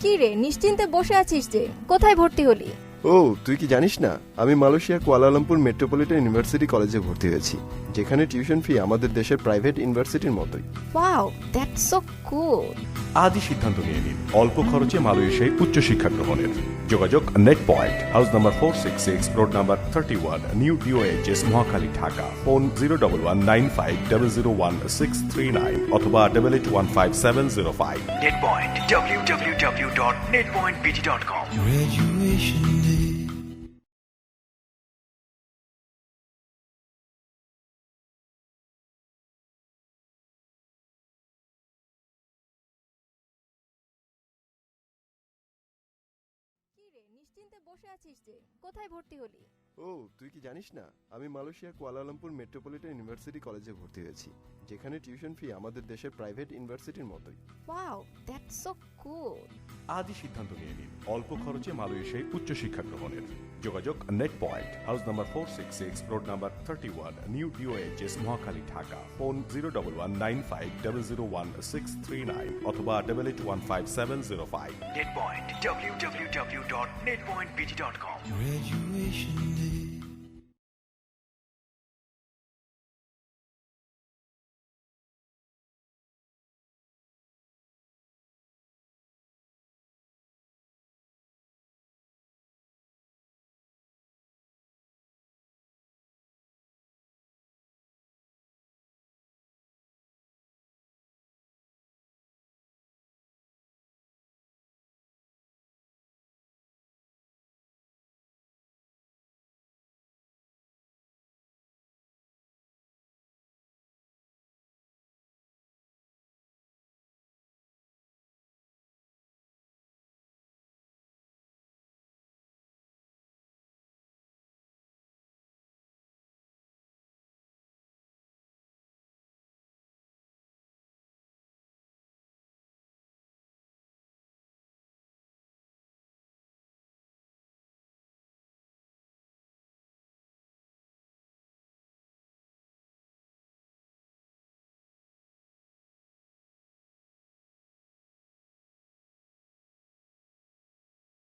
কি রে, নিশ্চিন্তে বসে আছিস যে? কোথায় ভর্তি হলি? ও, তুই কি জানিস না, আমি মালয়েশিয়া কুয়ালালামপুর মেট্রোপলিটন ইউনিভার্সিটি কলেজে ভর্তি হয়েছি, যেখানে টিউশন ফি আমাদের দেশের প্রাইভেট ইউনিভার্সিটির মতোই। ওয়াও, দ্যাটস সো কুল। আজই সিদ্ধান্ত নিয়ে নিন অল্প খরচে মালয়েশিয়ায় উচ্চশিক্ষা গ্রহণের। যোগাযোগ net point, house number 466, road number 31, new DOHS, Mohakhali, Dhaka. Phone 01195001639 অথবা 88157005। Net Point, www.netpointbt.com. Graduation day. কি রে, নিশ্চিন্তে বসে আছিস যে? কোথায় ভর্তি হলি? ও, তুই কি জানিস না, আমি মালয়েশিয়া কুয়ালালামপুর মেট্রোপলিটন ইউনিভার্সিটি কলেজে ভর্তি হয়েছি, যেখানে টিউশন ফি আমাদের দেশের প্রাইভেট ইউনিভার্সিটির মতোই। ওয়াও, দ্যাটস সো কুল। আজই সিদ্ধান্ত নিয়ে নিন অল্প খরচে মালয়েশিয়ায় উচ্চশিক্ষা গ্রহণের। যোগাযোগ net point, house number 466, road number 31, new DOHS, Mohakhali, Dhaka. Phone 01195001639 অথবা 88157005। Net Point, www.netpointbt.com. Graduation day.